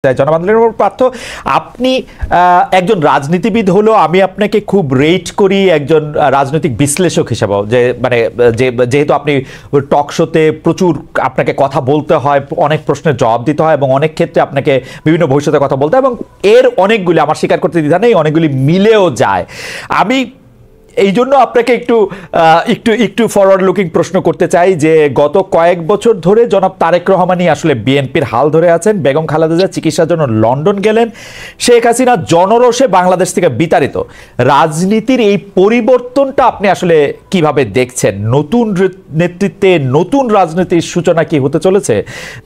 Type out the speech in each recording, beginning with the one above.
জনাব আন্দোলনের পার্থ, আপনি একজন রাজনীতিবিদ হলো আমি আপনাকে খুব রেট করি একজন রাজনৈতিক বিশ্লেষক হিসেবেও, যে মানে যেহেতু আপনি টক শোতে প্রচুর আপনাকে কথা বলতে হয়, অনেক প্রশ্নের জবাব দিতে হয় এবং অনেক ক্ষেত্রে আপনাকে বিভিন্ন ভবিষ্যতের কথা বলতে হয় এবং এর অনেকগুলি, আমার স্বীকার করতে দ্বিধা নেই, অনেকগুলি মিলেও যায়। আমি এই জন্য আপনাকে একটু একটু একটু ফরওয়ার্ড লুকিং প্রশ্ন করতে চাই যে গত কয়েক বছর ধরে জনাব তারেক রহমানই আসলে বিএনপির হাল ধরে আছেন। বেগম খালেদা জিয়া চিকিৎসার জন্য লন্ডন গেলেন, শেখ হাসিনা জনরোষে বাংলাদেশ থেকে বিতাড়িত। রাজনীতির এই পরিবর্তনটা আপনি আসলে কিভাবে দেখছেন? নতুন নেতৃত্বে নতুন রাজনীতির সূচনা কি হতে চলেছে?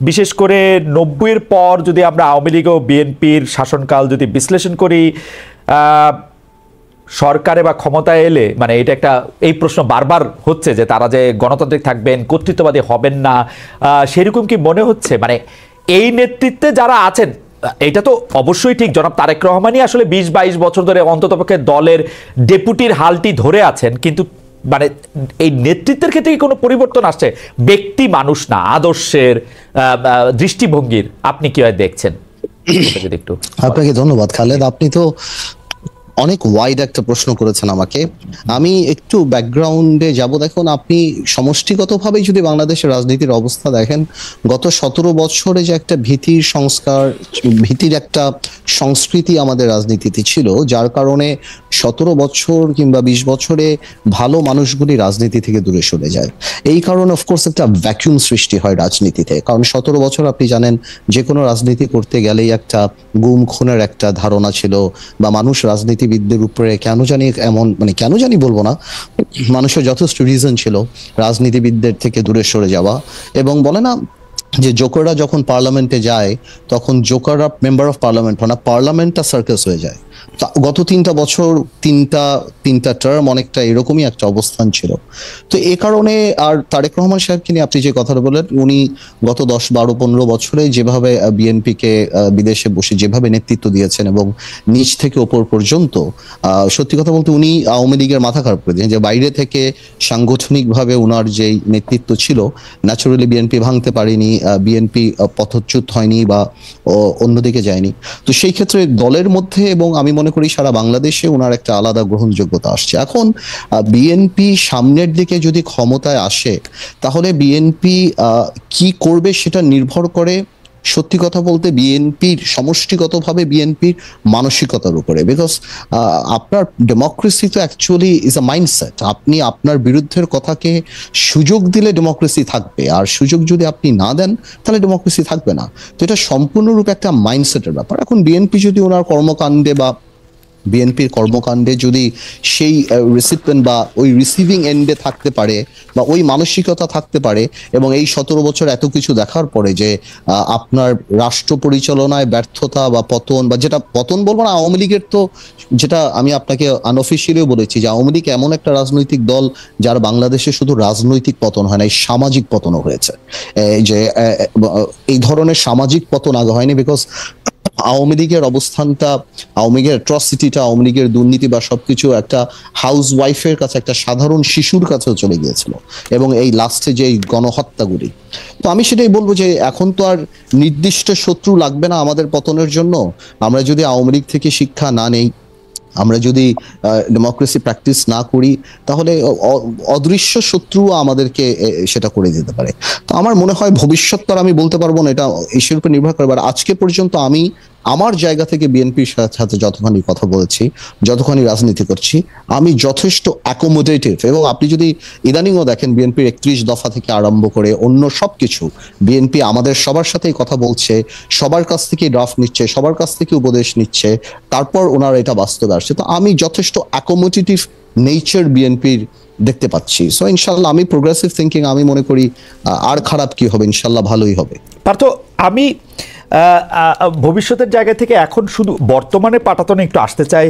বিশেষ করে 90-এর পর যদি আমরা আওয়ামী লীগ ও বিএনপির শাসনকাল যদি বিশ্লেষণ করি, সরকারে বা ক্ষমতায় এলে মানে এটা একটা এই প্রশ্ন বারবার হচ্ছে যে তারা যে গণতান্ত্রিক থাকবেন, কর্তৃত্ববাদী হবেন না, সেরকম কি মনে হচ্ছে? মানে এই নেতৃত্বে যারা আছেন, এটা তো অবশ্যই ঠিক জনাব তারেক রহমানই আসলে 20-22 বছর ধরে অন্ততপক্ষে দলের ডেপুটির হালটি ধরে আছেন, কিন্তু মানে এই নেতৃত্বের ক্ষেত্রে কি কোনো পরিবর্তন আসছে? ব্যক্তি মানুষ না, আদর্শের, দৃষ্টিভঙ্গির আপনি কিভাবে দেখছেন? একটু আপনাকে ধন্যবাদ খালেদ, আপনি তো অনেক ওয়াইড একটা প্রশ্ন করেছেন আমাকে। আমি একটু ব্যাকগ্রাউন্ডে যাব। দেখুন, আপনি সমষ্টিগতভাবে যদি বাংলাদেশের রাজনীতির অবস্থা দেখেন, গত 17 বছরে যে একটা ভীতির সংস্কার, ভীতির একটা সংস্কৃতি আমাদের রাজনীতিতে ছিল, যার কারণে 17 বছর কিংবা 20 বছরে ভালো মানুষগুলি রাজনীতি থেকে দূরে সরে যায়। এই কারণে অফকোর্স একটা ভ্যাকুয়াম সৃষ্টি হয় রাজনীতিতে। কারণ 17 বছর আপনি জানেন যে কোনো রাজনীতি করতে গেলেই একটা গুম খুনের একটা ধারণা ছিল, বা মানুষ রাজনীতিবিদদের উপরে কেন জানি এমন, মানে কেন জানি বলবো না, মানুষের যথেষ্ট রিজন ছিল রাজনীতিবিদদের থেকে দূরে সরে যাওয়া। এবং বলে না যে জোকাররা যখন পার্লামেন্টে যায় তখন জোকাররা মেম্বার অফ পার্লামেন্ট হয় না, পার্লামেন্টটা সার্কাস হয়ে যায়। গত 3টা বছর তিনটা টার্ম অনেকটা এরকমই একটা অবস্থান ছিল। তো এই কারণে, আর তারেক রহমান সাহেবকে নিয়ে আপনি যে কথাটা বললেন, উনি গত 10, 12, 15 বছরে যেভাবে বিএনপিকে বিদেশে বসে যেভাবে নেতৃত্ব দিয়েছেন এবং নিচ থেকে ওপর পর্যন্ত, সত্যি কথা বলতে উনি আওয়ামী লীগের মাথা খারাপ করে দিয়েছেন। যে বাইরে থেকে সাংগঠনিকভাবে উনার যেই নেতৃত্ব ছিল, ন্যাচুরালি বিএনপি ভাঙতে পারেনি, বিএনপি পথচ্যুত হয়নি বা অন্যদিকে যায়নি। তো সেই ক্ষেত্রে দলের মধ্যে এবং আমি মনে করি সারা বাংলাদেশে ওনার একটা আলাদা গ্রহণযোগ্যতা আসছে। এখন বিএনপি সামনের দিকে যদি ক্ষমতায় আসে, তাহলে বিএনপি কি করবে সেটা নির্ভর করে সত্যি কথা বলতে বিএনপির সমষ্টিগতভাবে বিএনপির মানসিকতার উপরে। বিকজ আপনার ডেমোক্রেসি তো অ্যাকচুয়ালি ইজ আ মাইন্ডসেট। আপনি আপনার বিরুদ্ধের কথাকে সুযোগ দিলে ডেমোক্রেসি থাকবে, আর সুযোগ যদি আপনি না দেন তাহলে ডেমোক্রেসি থাকবে না। তো এটা সম্পূর্ণরূপে একটা মাইন্ডসেটের ব্যাপার। এখন বিএনপি যদি ওনার কর্মকাণ্ডে বা বিএনপির কর্মকাণ্ডে যদি সেই রিসিপিয়েন্ট বা ওই রিসিভিং এন্ডে থাকতে পারে বা ওই মানসিকতা থাকতে পারে, এবং এই 17 বছর এত কিছু দেখার পরে যে আপনার রাষ্ট্র পরিচালনায় ব্যর্থতা বা পতন, বা যেটা পতন বলবো না, আওয়ামী লীগের তো, যেটা আমি আপনাকে আনঅফিসিয়ালিও বলেছি যে আওয়ামী লীগ এমন একটা রাজনৈতিক দল যার বাংলাদেশে শুধু রাজনৈতিক পতন হয় না, এই সামাজিক পতনও হয়েছে। যে এই ধরনের সামাজিক পতন আগে হয়নি, বিকজ আওয়ামী লীগের অবস্থানটা, আওয়ামী লীগের অ্যাট্রসিটিটা, আওয়ামী লীগের দুর্নীতি বা সবকিছু একটা হাউস ওয়াইফের কাছে, একটা সাধারণ শিশুর কাছেও চলে গিয়েছিল, এবং এই লাস্টে যে গণহত্যাগুলি। তো আমি সেটাই বলবো যে এখন তো আর নির্দিষ্ট শত্রু লাগবে না আমাদের পতনের জন্য। আমরা যদি আওয়ামী লীগ থেকে শিক্ষা না নেই, আমরা যদি ডেমোক্রেসি প্র্যাকটিস না করি, তাহলে অদৃশ্য শত্রু আমাদেরকে সেটা করে দিতে পারে। তো আমার মনে হয় ভবিষ্যৎ তো আমি বলতে পারবো না, এটা এর উপর নির্ভর করে। আজকে পর্যন্ত আমি আমার জায়গা থেকে বিএনপির সাথে যতখানি কথা বলেছি, যতখানি রাজনীতি করছি, আমি যথেষ্ট অ্যাকোমোডেটিভ। এবং আপনি যদি ইদানিংও দেখেন বিএনপির 31 দফা থেকে আরম্ভ করে অন্য সবকিছু, বিএনপি আমাদের সবার সাথেই কথা বলছে, সবার কাছ থেকে ড্রাফট নিচ্ছে, সবার কাছ থেকে উপদেশ নিচ্ছে, তারপর ওনারা এটা বাস্তবে আসছে। তো আমি যথেষ্ট অ্যাকোমোডেটিভ নেচার বিএনপির দেখতে পাচ্ছি। সো ইনশাল্লাহ আমি প্রোগ্রেসিভ থিঙ্কিং, আমি মনে করি আর খারাপ কি হবে, ইনশাল্লাহ ভালোই হবে। পার্থ, আমি ভবিষ্যতের জায়গা থেকে এখন শুধু বর্তমানে পাটাতনে একটু আসতে চাই।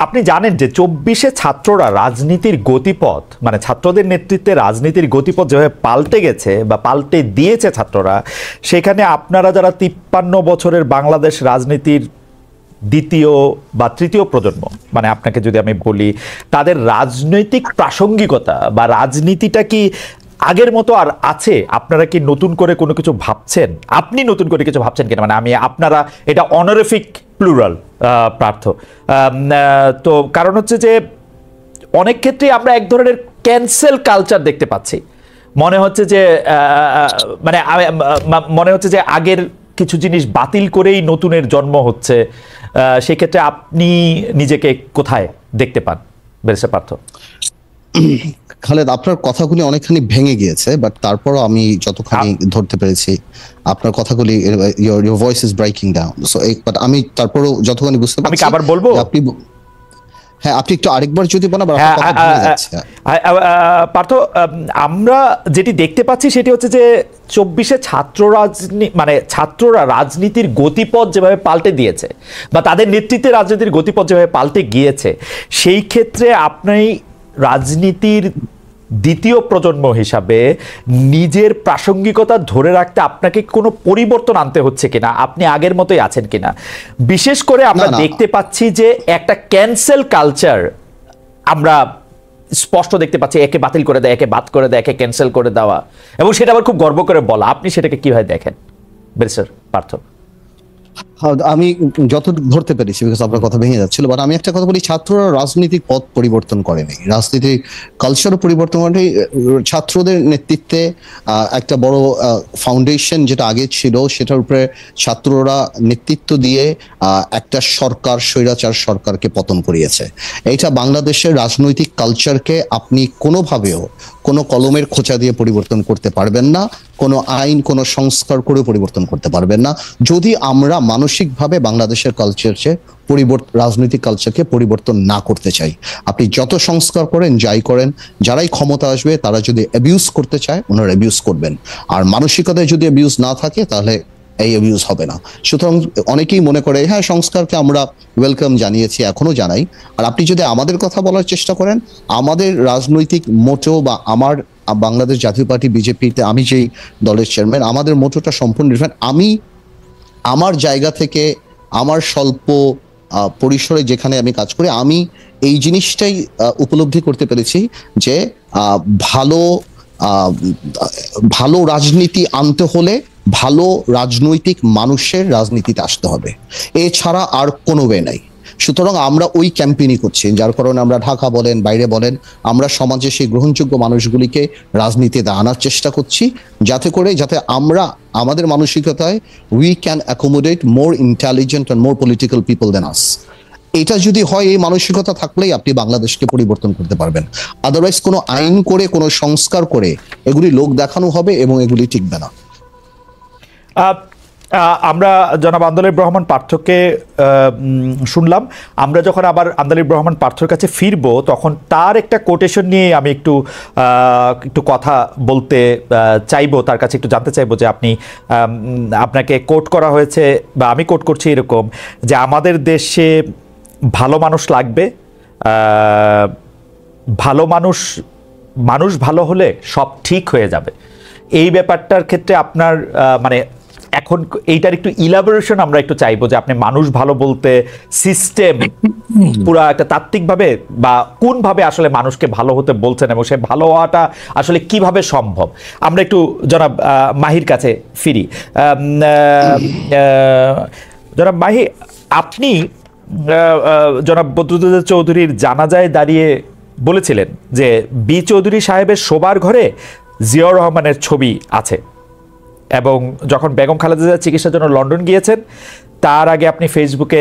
আপনি জানেন যে 24-এ ছাত্ররা রাজনীতির গতিপথ, মানে ছাত্রদের নেতৃত্বে রাজনীতির গতিপথ যেভাবে পাল্টে গেছে বা পাল্টে দিয়েছে ছাত্ররা, সেখানে আপনারা যারা 53 বছরের বাংলাদেশ রাজনীতির দ্বিতীয় বা তৃতীয় প্রজন্ম, মানে আপনাকে যদি আমি বলি, তাদের রাজনৈতিক প্রাসঙ্গিকতা বা রাজনীতিটা কি আগের মতো আর আছে? আপনারা কি নতুন করে কোনো কিছু ভাবছেন? আপনি নতুন করে কিছু ভাবছেন কিনা, মানে আমি আপনারা, এটা অনারিফিক প্লুরাল পার্থ। তো কারণ হচ্ছে যে অনেক ক্ষেত্রে আমরা এক ধরনের ক্যান্সেল কালচার দেখতে পাচ্ছি। মনে হচ্ছে যে মনে হচ্ছে যে আগের কিছু জিনিস বাতিল করেই নতুনের জন্ম হচ্ছে। সেক্ষেত্রে আপনি নিজেকে কোথায় দেখতে পান ব্যারিস্টার পার্থ? খালেদ, আপনার কথাগুলি অনেকখানি ভেঙে গিয়েছে, বাট তারপরও আমি যতখানি ধরতে পেরেছি আপনার কথাগুলি, your voice is breaking down, so but আমি তারপরও যতখানি বুঝতে পারছি। আমি কি আবার বলবো? হ্যাঁ, আপনি একটু আরেকবার যদি বলেন। পার্থ, আমরা যেটি দেখতে পাচ্ছি সেটি হচ্ছে যে 24-এ ছাত্ররা রাজনীতির গতিপথ যেভাবে পাল্টে দিয়েছে, বা তাদের নেতৃত্বে রাজনীতির গতিপথ যেভাবে পাল্টে গিয়েছে, সেই ক্ষেত্রে আপনি রাজনীতির দ্বিতীয় প্রজন্ম হিসাবে নিজের প্রাসঙ্গিকতা ধরে রাখতে আপনাকে কোনো পরিবর্তন আনতে হচ্ছে কিনা, আপনি আগের মতোই আছেন কিনা? বিশেষ করে আমরা দেখতে পাচ্ছি যে একটা ক্যান্সেল কালচার আমরা স্পষ্ট দেখতে পাচ্ছি, একে বাতিল করে দেয়, একে বাদ করে দেয়, একে ক্যান্সেল করে দেওয়া, এবং সেটা আবার খুব গর্ব করে বলা। আপনি সেটাকে কিভাবে দেখেন ব্যারিস্টার পার্থ? আমি যত ধরতে পেরেছি, বিকজ আপনার কথা ভেঙে যাচ্ছিল, বাট আমি একটা কথা বলি, ছাত্ররা রাজনৈতিক পথ পরিবর্তন করেনি, রাজনীতির কালচারও পরিবর্তন করেনি। ছাত্রদের নেতৃত্বে একটা বড় ফাউন্ডেশন যেটা আগে ছিল, সেটার উপরে ছাত্ররা নেতৃত্ব দিয়ে একটা সরকার, স্বৈরাচার সরকারকে পতন করিয়েছে। এইটা বাংলাদেশের রাজনৈতিক কালচারকে আপনি কোনোভাবেও কোনো কলমের খোঁচা দিয়ে পরিবর্তন করতে পারবেন না, কোনো আইন, কোনো সংস্কার করে পরিবর্তন করতে পারবেন না, যদি আমরা মানসিকভাবে বাংলাদেশের কালচারকে রাজনৈতিক কালচারকে পরিবর্তন না করতে চাই। আপনি যত সংস্কার করেন, যাই করেন, যারাই ক্ষমতা আসবে তারা যদি অ্যাবিউজ করতে চায়, ওনারা অ্যাবিউজ করবেন। আর মানসিকতায় যদি অ্যাবিউজ না থাকে, তাহলে এই অ্যাবিউজ হবে না। সুতরাং অনেকেই মনে করে হ্যাঁ, সংস্কারকে আমরা ওয়েলকাম জানিয়েছি, এখনো জানাই। আর আপনি যদি আমাদের কথা বলার চেষ্টা করেন, আমাদের রাজনৈতিক মোটো বা আমার বাংলাদেশ জাতীয় পার্টি বিজেপিতে আমি যেই দলের চেয়ারম্যান, আমাদের মোটোটা সম্পূর্ণ ডিফারেন্ট। আমি আমার জায়গা থেকে, আমার স্বল্প পরিসরে যেখানে আমি কাজ করি, আমি এই জিনিসটাই উপলব্ধি করতে পেরেছি যে ভালো রাজনীতি আনতে হলে ভালো রাজনৈতিক মানুষের রাজনীতিতে আসতে হবে, এছাড়া আর কোনো ওয়ে নাই। সুতরাং আমরা ওই ক্যাম্পেইনই করছি, যার কারণে আমরা ঢাকা বলেন, বাইরে বলেন, আমরা সমাজে সেই গ্রহণযোগ্য মানুষগুলিকে রাজনীতিতে আনার চেষ্টা করছি, যাতে আমরা আমাদের মানসিকতায় we can accommodate more intelligent and more political people than us. এটা যদি হয়, এই মানসিকতা থাকলেই আপনি বাংলাদেশকে পরিবর্তন করতে পারবেন। আদারওয়াইজ কোনো আইন করে, কোনো সংস্কার করে এগুলি লোক দেখানো হবে এবং এগুলি টিকবে না। আমরা জনাব আন্দোলিব রহমান পার্থকে শুনলাম। আমরা যখন আবার আন্দোলিব রহমান পার্থর কাছে ফিরব, তখন তার একটা কোটেশন নিয়ে আমি একটু কথা বলতে চাইবো, তার কাছে একটু জানতে চাইবো যে আপনাকে কোট করা হয়েছে, বা আমি কোট করছি এরকম, যে আমাদের দেশে ভালো মানুষ লাগবে, ভালো মানুষ ভালো হলে সব ঠিক হয়ে যাবে। এই ব্যাপারটার ক্ষেত্রে আপনার মানে এখন এইটার একটু ইলাবোরেশন আমরা একটু চাইবো, যে আপনি মানুষ ভালো বলতে সিস্টেম পুরা একটা তাত্ত্বিকভাবে বা কোনভাবে আসলে মানুষকে ভালো হতে বলছেন, এবং সে ভালো হওয়াটা আসলে কিভাবে সম্ভব। আমরা একটু জনাব মাহির কাছে ফিরি। জনাব মাহি, আপনি জনাব বদরুদ্দোজা চৌধুরীর জানাজায় দাঁড়িয়ে বলেছিলেন যে বি চৌধুরী সাহেবের শোবার ঘরে জিয়াউর রহমানের ছবি আছে, এবং যখন বেগম খালেদা জিয়া চিকিৎসার জন্য লন্ডন গিয়েছেন, তার আগে আপনি ফেসবুকে